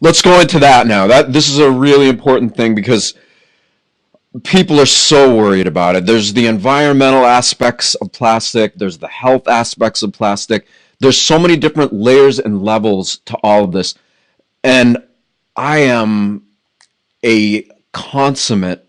let's go into that now. This is a really important thing because people are so worried about it. There's the environmental aspects of plastic, there's the health aspects of plastic. There's so many different layers and levels to all of this. And I am a consummate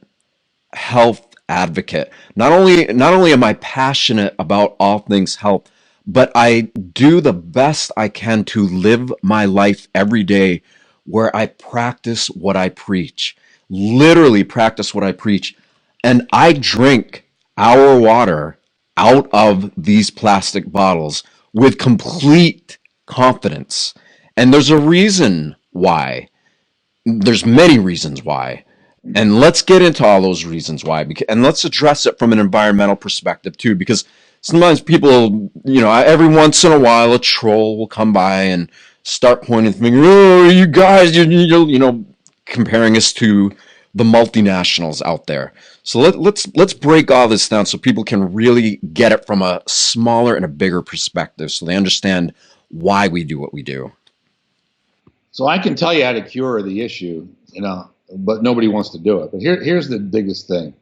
health advocate. Not only am I passionate about all things health, but I do the best I can to live my life every day where I practice what I preach. Literally practice what I preach. And I drink our water out of these plastic bottles with complete confidence. And there's a reason why. There's many reasons why. And let's get into all those reasons why. And let's address it from an environmental perspective too, because sometimes people, every once in a while, a troll will come by and start pointing the finger. Oh, you guys, comparing us to the multinationals out there. So let's break all this down so people can really get it from a smaller and a bigger perspective, so they understand why we do what we do. So I can tell you how to cure the issue, but nobody wants to do it. But here's the biggest thing.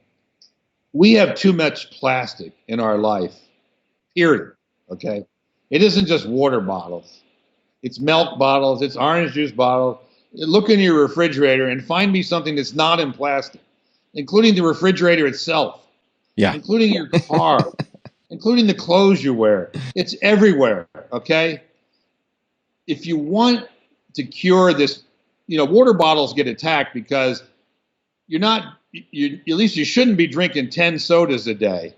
We have too much plastic in our life, period, okay? It isn't just water bottles. It's milk bottles, it's orange juice bottles. Look in your refrigerator and find me something that's not in plastic, including the refrigerator itself, including your car, including the clothes you wear. It's everywhere, okay? If you want to cure this, water bottles get attacked because at least you shouldn't be drinking 10 sodas a day,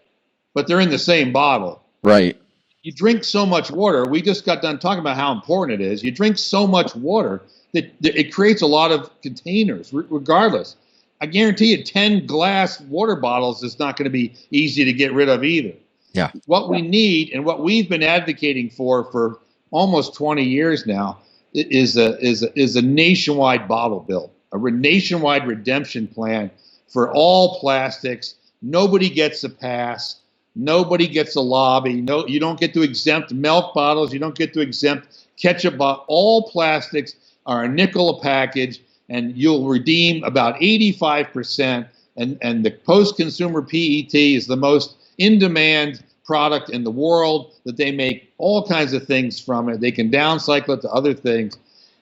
but they're in the same bottle. Right. You drink so much water. We just got done talking about how important it is. You drink so much water that it creates a lot of containers, regardless. I guarantee you 10 glass water bottles is not going to be easy to get rid of either. Yeah. What we need and what we've been advocating for almost 20 years now is a nationwide bottle bill, a nationwide redemption plan for all plastics. Nobody gets a pass. Nobody gets a lobby. No, you don't get to exempt milk bottles. You don't get to exempt ketchup bottles. All plastics are a nickel a package, and you'll redeem about 85%. And the post-consumer PET is the most in-demand product in the world, that they make all kinds of things from it. They can downcycle it to other things.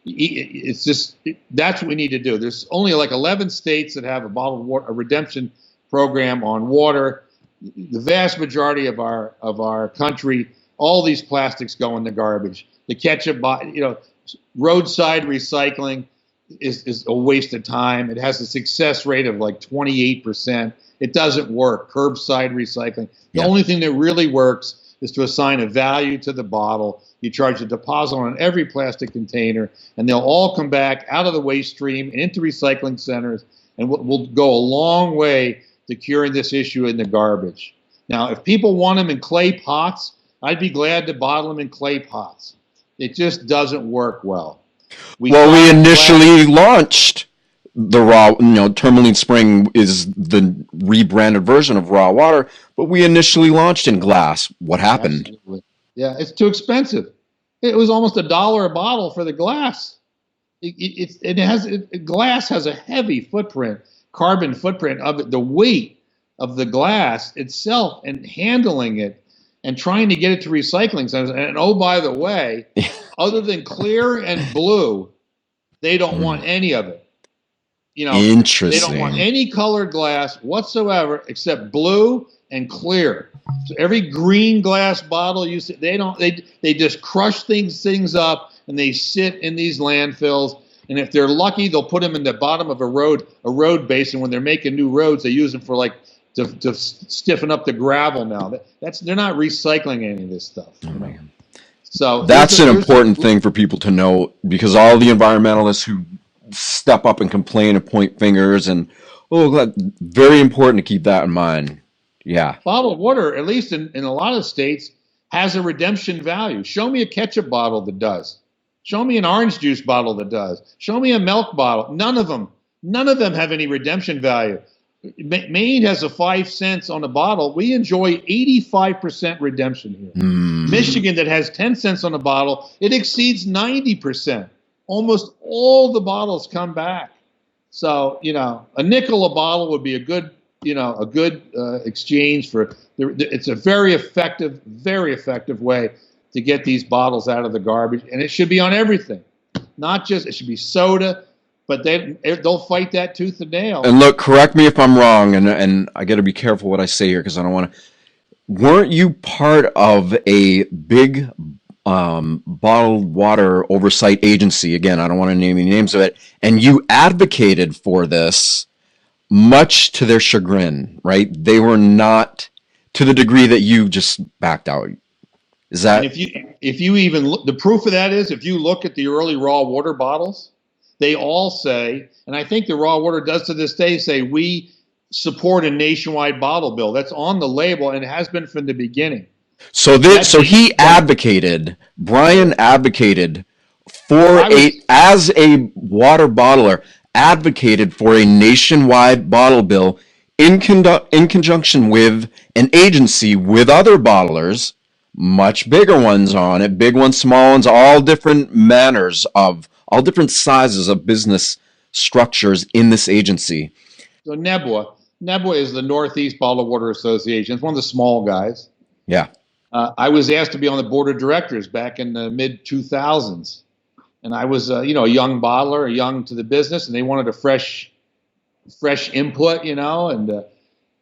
It's just, that's what we need to do. There's only like 11 states that have a bottled water, a redemption program on water. The vast majority of our country, all these plastics go in the garbage. The ketchup, roadside recycling is a waste of time. It has a success rate of like 28%. It doesn't work. Curbside recycling. The only thing that really works is to assign a value to the bottle. You charge a deposit on every plastic container, and they'll all come back out of the waste stream and into recycling centers, and we'll go a long way to curing this issue in the garbage. Now, if people want them in clay pots, I'd be glad to bottle them in clay pots. It just doesn't work well. We initially launched the raw, Tourmaline Spring is the rebranded version of raw water, but we initially launched in glass. What happened? Absolutely. Yeah, it's too expensive. It was almost $1 a bottle for the glass. Glass has a heavy footprint, carbon footprint of it, the weight of the glass itself, and handling it and trying to get it to recycling centers. And oh, by the way, other than clear and blue, they don't want any of it. Interesting. They don't want any colored glass whatsoever except blue and clear. So every green glass bottle you see, they just crush things up, and they sit in these landfills. And if they're lucky, they'll put them in the bottom of a road basin. When they're making new roads, they use them for to stiffen up the gravel. Now they're not recycling any of this stuff. Oh, man. So that's an important thing for people to know, because all the environmentalists who step up and complain and point fingers, and very important to keep that in mind. Yeah. Bottled water, at least in a lot of states, has a redemption value. Show me a ketchup bottle that does. Show me an orange juice bottle that does. Show me a milk bottle. None of them have any redemption value. Maine has a 5 cents on a bottle. We enjoy 85% redemption here. Michigan, that has 10 cents on a bottle, it exceeds 90%. almost all the bottles come back. So, a nickel a bottle would be a good, exchange for. It's a very effective way to get these bottles out of the garbage, and it should be on everything, not just it should be soda, but they'll fight that tooth and nail. And look, correct me if I'm wrong, and I got to be careful what I say here because I don't want to. Weren't you part of a big bottled water oversight agency? Again, I don't want to name any names of it. And you advocated for this, much to their chagrin, right? They were not to the degree that you just backed out. Is that? And if you even look, the proof of that is if you look at the early raw water bottles, they all say, and I think the raw water does to this day say, we support a nationwide bottle bill. That's on the label and it has been from the beginning. So he advocated, Bryan advocated as a water bottler, advocated for a nationwide bottle bill in conjunction with an agency with other bottlers, much bigger ones on it, big ones, small ones, all different manners of, all different sizes of business structures in this agency. So NEBWA is the Northeast Bottled Water Association. It's one of the small guys. Yeah. I was asked to be on the board of directors back in the mid-2000s. And I was, a young bottler, young to the business, and they wanted a fresh input, and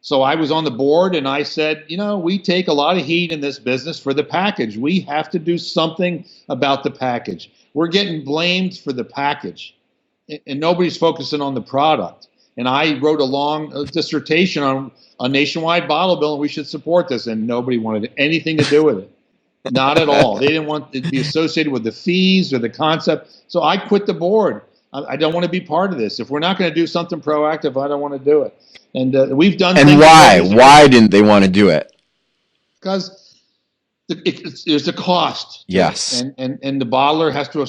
so I was on the board, and I said, we take a lot of heat in this business for the package. We have to do something about the package. We're getting blamed for the package, and nobody's focusing on the product. And I wrote a long dissertation on a nationwide bottle bill, and we should support this, and nobody wanted anything to do with it. Not at all. They didn't want it to be associated with the fees or the concept. So I quit the board. I don't want to be part of this. If we're not going to do something proactive, I don't want to do it. And we've done. And why? Why didn't they want to do it? Because there's a cost. Yes. And the bottler has to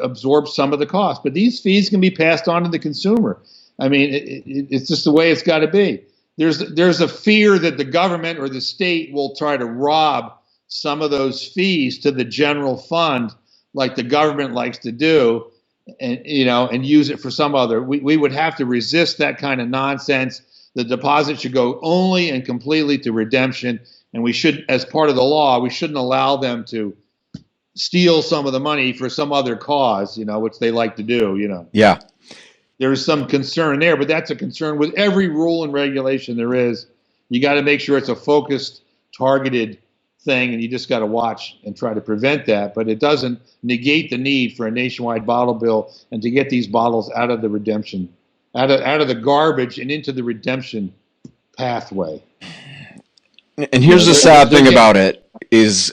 absorb some of the cost. But these fees can be passed on to the consumer. I mean, it's just the way it's got to be. There's a fear that the government or the state will try to rob some of those fees to the general fund, like the government likes to do, and use it for some other. We would have to resist that kind of nonsense. The deposit should go only and completely to redemption, and we should, as part of the law, we shouldn't allow them to steal some of the money for some other cause, which they like to do. Yeah. There's some concern there, but that's a concern with every rule and regulation there is. You got to make sure it's a focused, targeted thing, and you just got to watch and try to prevent that. But it doesn't negate the need for a nationwide bottle bill and to get these bottles out of the redemption, out of the garbage and into the redemption pathway. And here's the sad thing about it is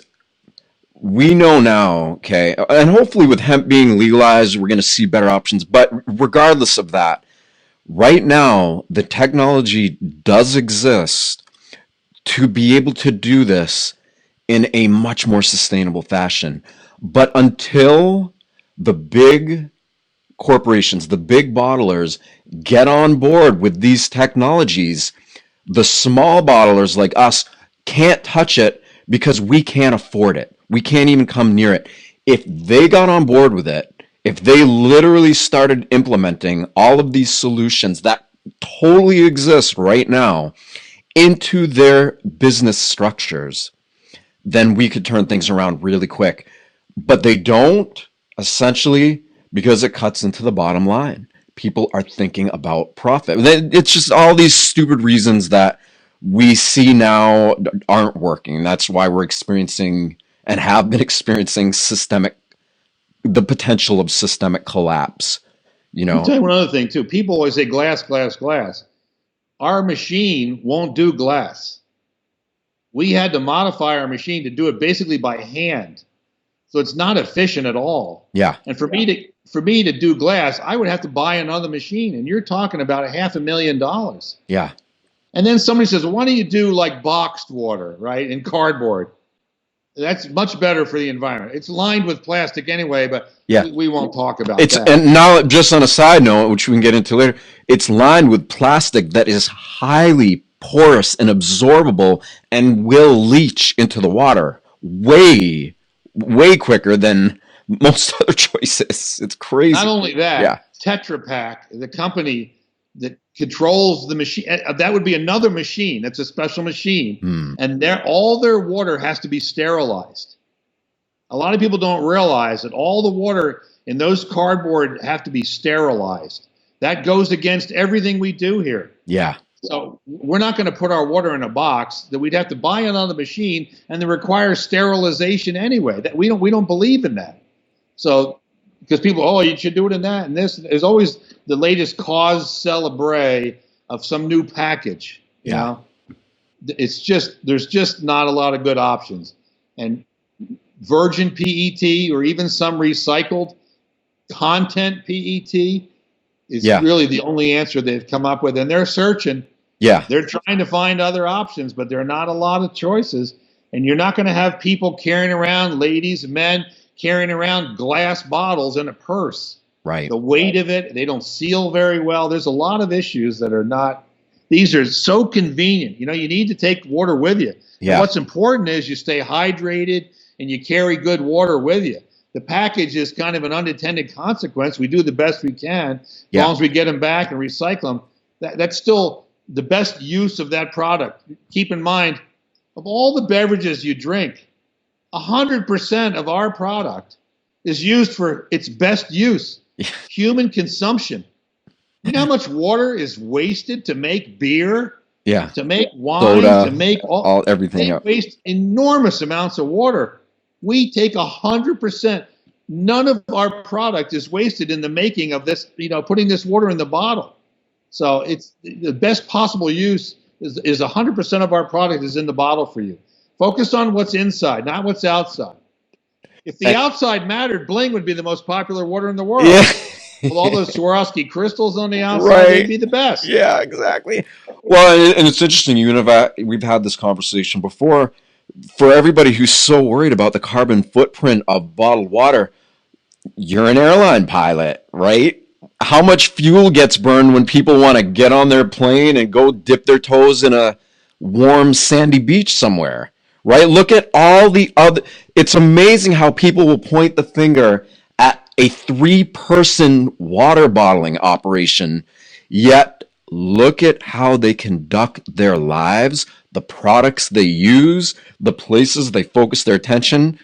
we know now, okay, and hopefully with hemp being legalized, we're going to see better options. But regardless of that, right now, the technology does exist to be able to do this in a much more sustainable fashion. But until the big corporations, the big bottlers get on board with these technologies, the small bottlers like us can't touch it because we can't afford it. We can't even come near it. If they got on board with it, if they literally started implementing all of these solutions that totally exist right now into their business structures, then we could turn things around really quick. But they don't, essentially, because it cuts into the bottom line. People are thinking about profit. It's just all these stupid reasons that we see now aren't working. That's why we're experiencing and have been experiencing the potential of systemic collapse. I'll tell you one other thing too. People always say glass, glass, glass. Our machine won't do glass. We had to modify our machine to do it basically by hand. So it's not efficient at all. Yeah. And for me to do glass, I would have to buy another machine. And you're talking about $500,000. Yeah. And then somebody says, well, why don't you do like boxed water, right? And cardboard. That's much better for the environment. It's lined with plastic anyway, but yeah, we won't talk about that. And now, just on a side note, which we can get into later, it's lined with plastic that is highly porous and absorbable and will leach into the water way quicker than most other choices. It's crazy. Not only that, Yeah. Tetra Pak, the company that controls the machine, that would be another machine. That's a special machine. And all their water has to be sterilized. A lot of people don't realize that all the water in those cardboard have to be sterilized. That goes against everything we do here. Yeah. So we're not going to put our water in a box that we'd have to buy another machine, and that requires sterilization anyway. That we don't believe in that. So because people, oh, you should do it in that and this. There's always the latest cause celebre of some new package. You know, it's just there's just not a lot of good options. And virgin PET or even some recycled content PET is really the only answer they've come up with. And they're searching. Yeah. They're trying to find other options, but there are not a lot of choices. And you're not going to have people carrying around, ladies and men, carrying around glass bottles in a purse. Right. The weight of it, they don't seal very well. There's a lot of issues that are not, these are so convenient. You know, you need to take water with you. Yeah. And what's important is you stay hydrated and you carry good water with you. The package is kind of an unintended consequence. We do the best we can. As long as we get them back and recycle them, that's still the best use of that product. Keep in mind, of all the beverages you drink, 100% of our product is used for its best use, human consumption. You know how much water is wasted to make beer, to make wine, soda, to make all everything. They waste enormous amounts of water. We take 100%. None of our product is wasted in the making of this, you know, putting this water in the bottle. So it's the best possible use is 100% of our product is in the bottle for you. Focus on what's inside, not what's outside. If the outside mattered, Bling would be the most popular water in the world. Yeah. With all those Swarovski crystals on the outside, they'd be the best. Yeah, exactly. Well, and it's interesting. We've had this conversation before. For everybody who's so worried about the carbon footprint of bottled water, you're an airline pilot, right? How much fuel gets burned when people want to get on their plane and go dip their toes in a warm sandy beach somewhere, right? Look at all the other, it's amazing how people will point the finger at a 3-person water bottling operation, yet look at how they conduct their lives, the products they use, the places they focus their attention.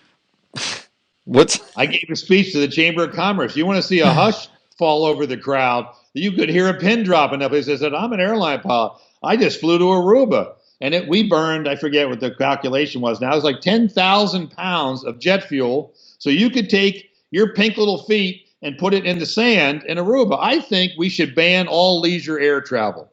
I gave a speech to the Chamber of Commerce. You want to see a hush fall over the crowd? You could hear a pin dropping up. He said, I'm an airline pilot. I just flew to Aruba. And we burned, I forget what the calculation was now. It was like 10,000 pounds of jet fuel. So you could take your pink little feet and put it in the sand in Aruba. I think we should ban all leisure air travel.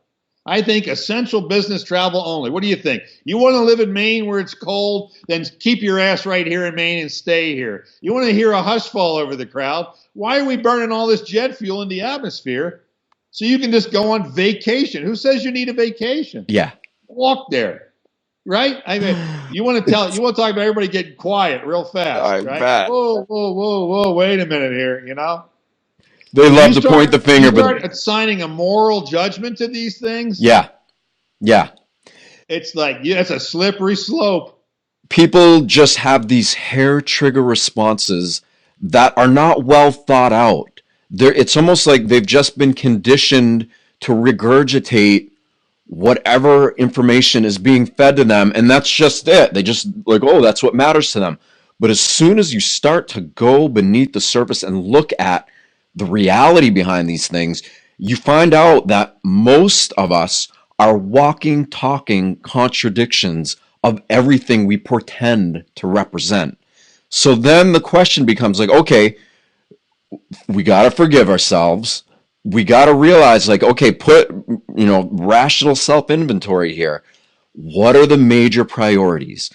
I think essential business travel only. What do you think? You want to live in Maine where it's cold? Then keep your ass right here in Maine and stay here. You want to hear a hush fall over the crowd? Why are we burning all this jet fuel in the atmosphere so you can just go on vacation? Who says you need a vacation? Yeah. Walk there. Right? I mean, you want to talk about everybody getting quiet real fast, right? Bet. Whoa, wait a minute here, you know? They love to point the finger, but assigning a moral judgment to these things. Yeah. It's like it's a slippery slope. People just have these hair trigger responses that are not well thought out. It's almost like they've just been conditioned to regurgitate whatever information is being fed to them, and that's just it. They just like, oh, that's what matters to them. But as soon as you start to go beneath the surface and look at the reality behind these things, you find out that most of us are walking, talking contradictions of everything we pretend to represent. So then the question becomes like, okay, we got to forgive ourselves. We got to realize like, okay, put, rational self-inventory here. What are the major priorities?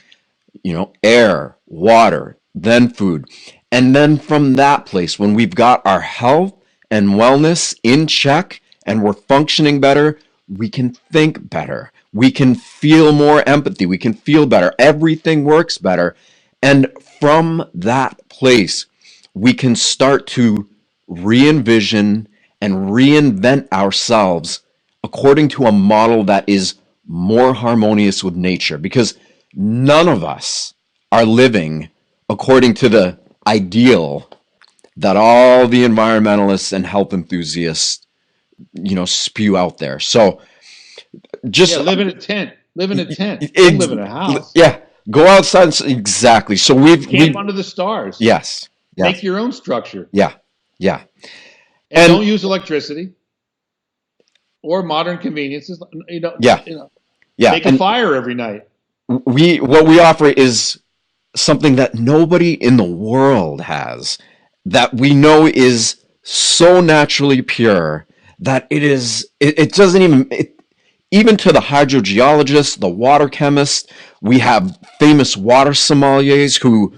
Air, water, then food. And then from that place, when we've got our health and wellness in check and we're functioning better, we can think better. We can feel more empathy. We can feel better. Everything works better. And from that place, we can start to re-envision and reinvent ourselves according to a model that is more harmonious with nature. Because none of us are living according to the ideal that all the environmentalists and health enthusiasts, spew out there. So just live in a tent. Live in a tent. Don't live in a house. Yeah, go outside. Exactly. So camp under the stars. Yes. Make your own structure. Yeah. And don't use electricity or modern conveniences. Make a fire every night. What we offer is something that nobody in the world has, that we know is so naturally pure that it doesn't even to the hydrogeologist, the water chemist. We have famous water sommeliers who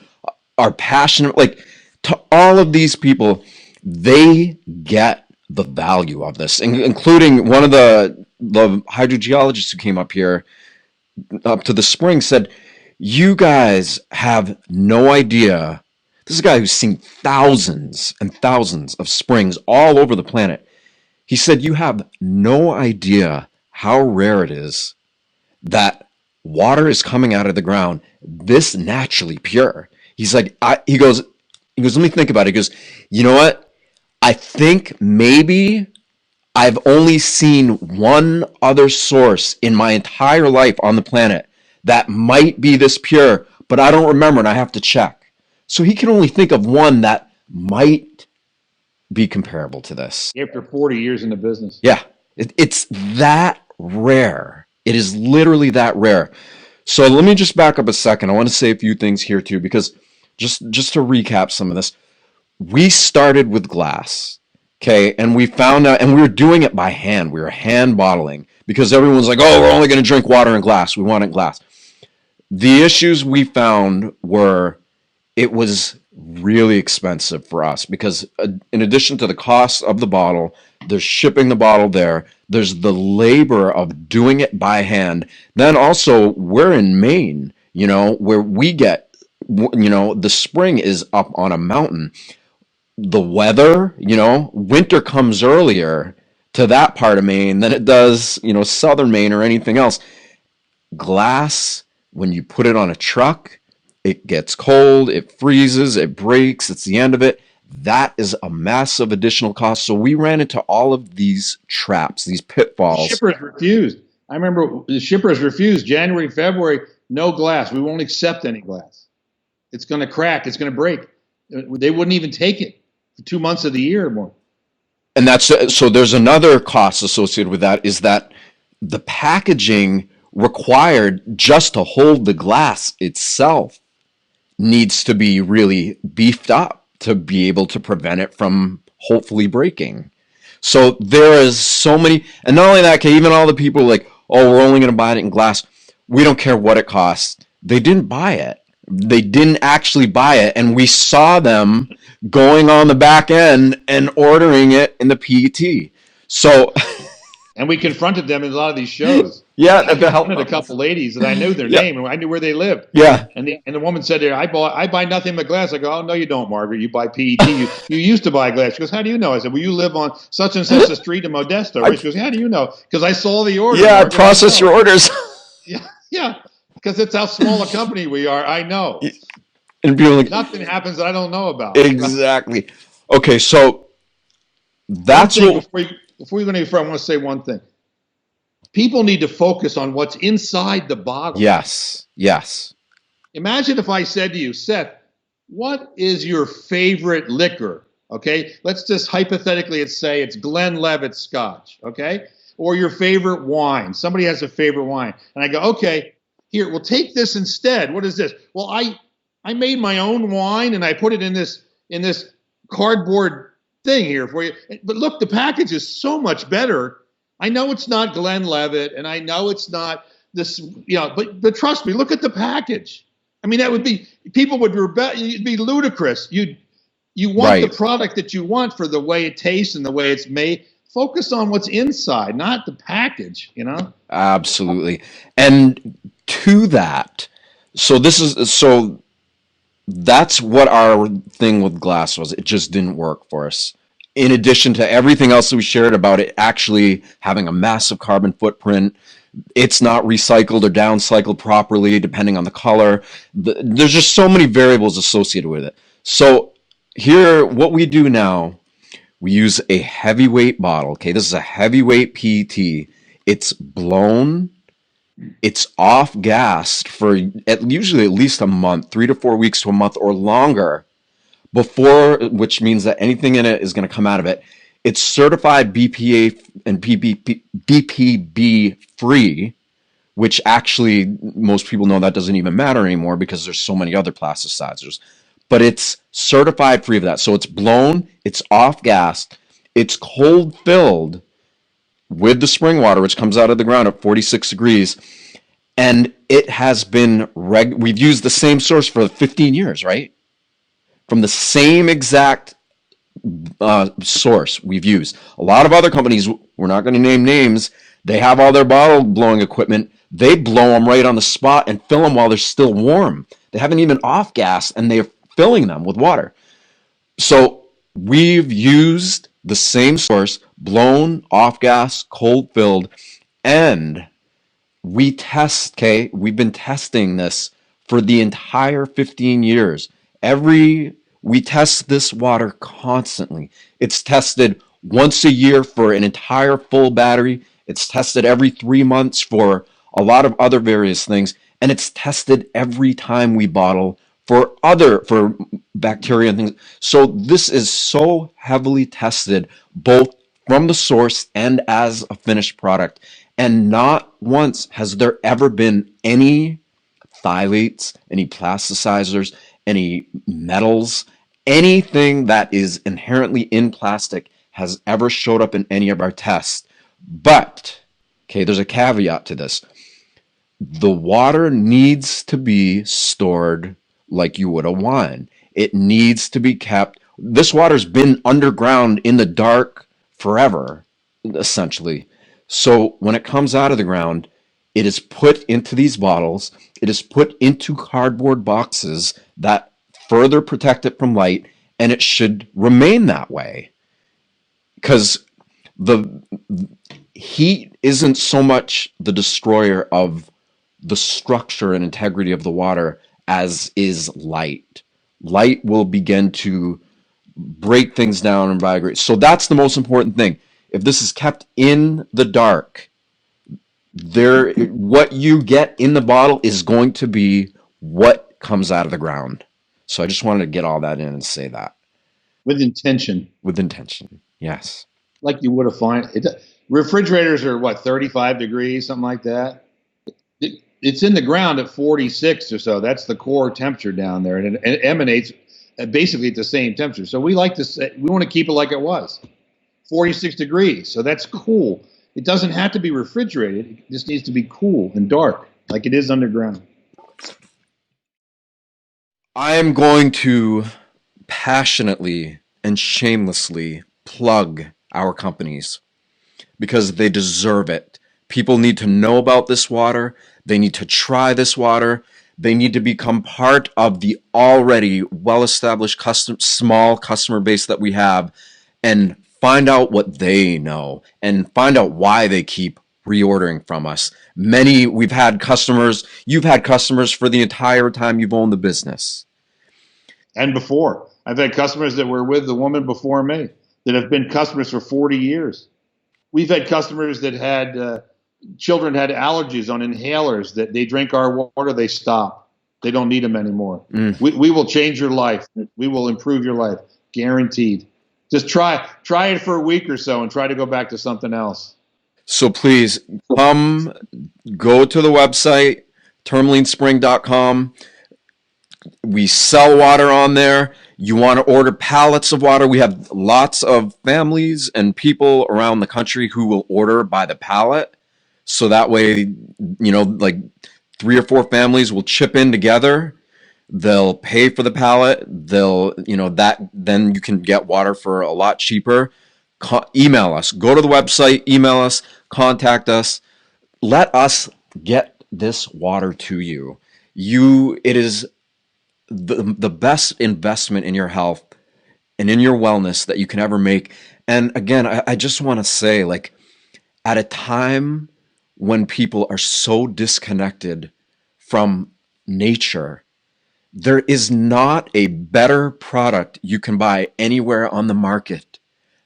are passionate, like, to all of these people, they get the value of this, including one of the hydrogeologists who came up here up to the spring said, you guys have no idea. This is a guy who's seen thousands and thousands of springs all over the planet. He said, you have no idea how rare it is that water is coming out of the ground this naturally pure. He's like, he goes, let me think about it. He goes, you know what? I think maybe I've only seen one other source in my entire life on the planet that might be this pure, but I don't remember and I have to check. So he can only think of one that might be comparable to this. After 40 years in the business. Yeah, it's that rare. It is literally that rare. So let me just back up a second. I want to say a few things here too, because just to recap some of this, we started with glass, okay, and we found out, and we were doing it by hand. We were hand bottling because everyone's like, oh, we're only going to drink water in glass. We want it in glass. The issues we found were it was really expensive for us because in addition to the cost of the bottle, there's shipping the bottle there, there's the labor of doing it by hand. Then also we're in Maine, where we get, the spring is up on a mountain. The weather, winter comes earlier to that part of Maine than it does, southern Maine or anything else. Glass, when you put it on a truck, it gets cold, it freezes, it breaks, it's the end of it. That is a massive additional cost. So we ran into all of these traps, these pitfalls. Shippers refused. I remember the shippers refused January, February, no glass. We won't accept any glass. It's going to crack. It's going to break. They wouldn't even take it for 2 months of the year or more. And so there's another cost associated with that, is that the packaging required just to hold the glass itself needs to be really beefed up to be able to prevent it from hopefully breaking. So there is so many, and not only that, even all the people like, oh, we're only going to buy it in glass. We don't care what it costs. They didn't buy it. They didn't actually buy it, and we saw them going on the back end and ordering it in the PET. So, and we confronted them in a lot of these shows. Yeah, I confronted a couple ladies that I knew their name and I knew where they lived. Yeah, and the woman said, "I buy nothing but glass." I go, "Oh no, you don't, Margaret. You buy PET. You used to buy glass." She goes, "How do you know?" I said, "Well, you live on such and such a street in Modesto." She goes, "How do you know?" Because I saw the order. Yeah, Margaret. I process your orders. Yeah. Because it's how small a company we are. I know. And like, nothing happens that I don't know about. Exactly. Okay, so that's what. Before you go any further, I want to say one thing. People need to focus on what's inside the bottle. Yes. Imagine if I said to you, Seth, what is your favorite liquor? Okay, let's just hypothetically say it's Glenlivet Scotch. Okay, or your favorite wine. Somebody has a favorite wine, and I go, okay. Here, we'll take this instead. What is this? Well, I made my own wine and I put it in this cardboard thing here for you. But look, the package is so much better. I know it's not Glenlivet and I know it's not this, but trust me, look at the package. I mean, that would be, people would rebel. It'd be ludicrous. You want the product that you want for the way it tastes and the way it's made. Focus on what's inside, not the package, Absolutely. And to that, so that's what our thing with glass was. It just didn't work for us. In addition to everything else that we shared about it actually having a massive carbon footprint, it's not recycled or downcycled properly depending on the color. There's just so many variables associated with it. So here, what we do now, we use a heavyweight bottle. Okay, this is a heavyweight PET. It's blown, it's off gassed for usually at least a month, 3 to 4 weeks to a month or longer before, which means that anything in it is going to come out of it. It's certified BPA and BPB free, which actually most people know that doesn't even matter anymore because there's so many other plasticizers. But it's certified free of that. So it's blown, it's off gassed, it's cold filled with the spring water, which comes out of the ground at 46 degrees. And it has been, we've used the same source for 15 years, right? From the same exact source we've used. A lot of other companies, we're not going to name names, they have all their bottle blowing equipment. They blow them right on the spot and fill them while they're still warm. They haven't even off gas and they're filling them with water. So we've used the same source, blown, off gas, cold filled, and we test, okay? We've been testing this for the entire 15 years. We test this water constantly. It's tested once a year for an entire full battery. It's tested every 3 months for a lot of other various things. And it's tested every time we bottle for bacteria and things. So this is so heavily tested, both from the source and as a finished product. And not once has there ever been any phthalates, any plasticizers, any metals, anything that is inherently in plastic has ever showed up in any of our tests. But, okay, there's a caveat to this. The water needs to be stored like you would a wine. It needs to be kept. This water's been underground in the dark forever, essentially. So when it comes out of the ground, it is put into these bottles. It is put into cardboard boxes that further protect it from light, and it should remain that way. Because the heat isn't so much the destroyer of the structure and integrity of the water as is light. Light will begin to break things down and vibrate. So that's the most important thing. If this is kept in the dark, what you get in the bottle is going to be what comes out of the ground. So I just wanted to get all that in and say that. With intention. With intention, yes. Like you would have found it. Refrigerators are what, 35 degrees, something like that? It's in the ground at 46 or so. That's the core temperature down there, and it emanates basically at the same temperature. So we want to keep it like it was, 46 degrees. So that's cool. It doesn't have to be refrigerated. It just needs to be cool and dark, like it is underground. I am going to passionately and shamelessly plug our companies because they deserve it. People need to know about this water. They need to try this water. They need to become part of the already well-established small customer base that we have and find out what they know and find out why they keep reordering from us. You've had customers for the entire time you've owned the business. And before. I've had customers that were with the woman before me that have been customers for 40 years. We've had customers that had children had allergies on inhalers that they drink our water, they stop. They don't need them anymore. We will change your life. We will improve your life, guaranteed. Just try it for a week or so and try to go back to something else. So please go to the website, tourmalinespring.com. We sell water on there. You want to order pallets of water. We have lots of families and people around the country who will order by the pallet. So that way, like 3 or 4 families will chip in together. They'll pay for the pallet. Then you can get water for a lot cheaper. Email us. Go to the website, email us, contact us. Let us get this water to you. It is the best investment in your health and in your wellness that you can ever make. And again, I just want to say, like, at a time when people are so disconnected from nature, There is not a better product you can buy anywhere on the market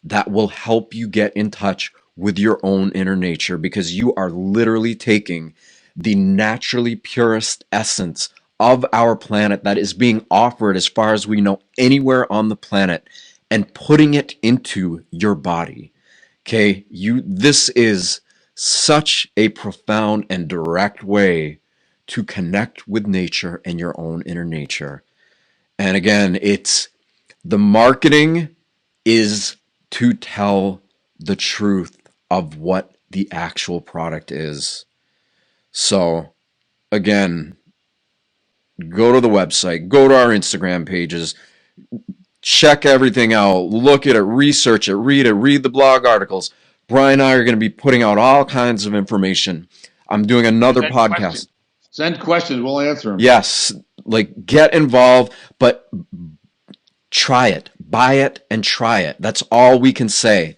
that will help you get in touch with your own inner nature, because you are literally taking the naturally purest essence of our planet that is being offered, as far as we know, anywhere on the planet, and putting it into your body. Okay, this is such a profound and direct way to connect with nature and your own inner nature. And again, the marketing is to tell the truth of what the actual product is. So again, go to the website, go to our Instagram pages, check everything out, look at it, research it, read the blog articles. Bryan and I are going to be putting out all kinds of information. I'm doing another podcast. Send questions, we'll answer them. Yes, like get involved, but try it. Buy it and try it. That's all we can say.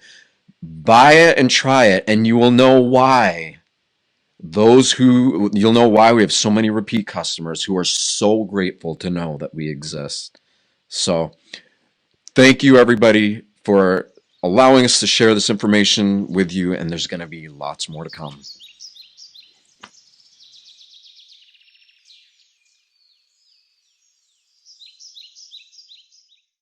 Buy it and try it, and you will know why. You'll know why we have so many repeat customers who are so grateful to know that we exist. So, thank you everybody for allowing us to share this information with you, and there's going to be lots more to come.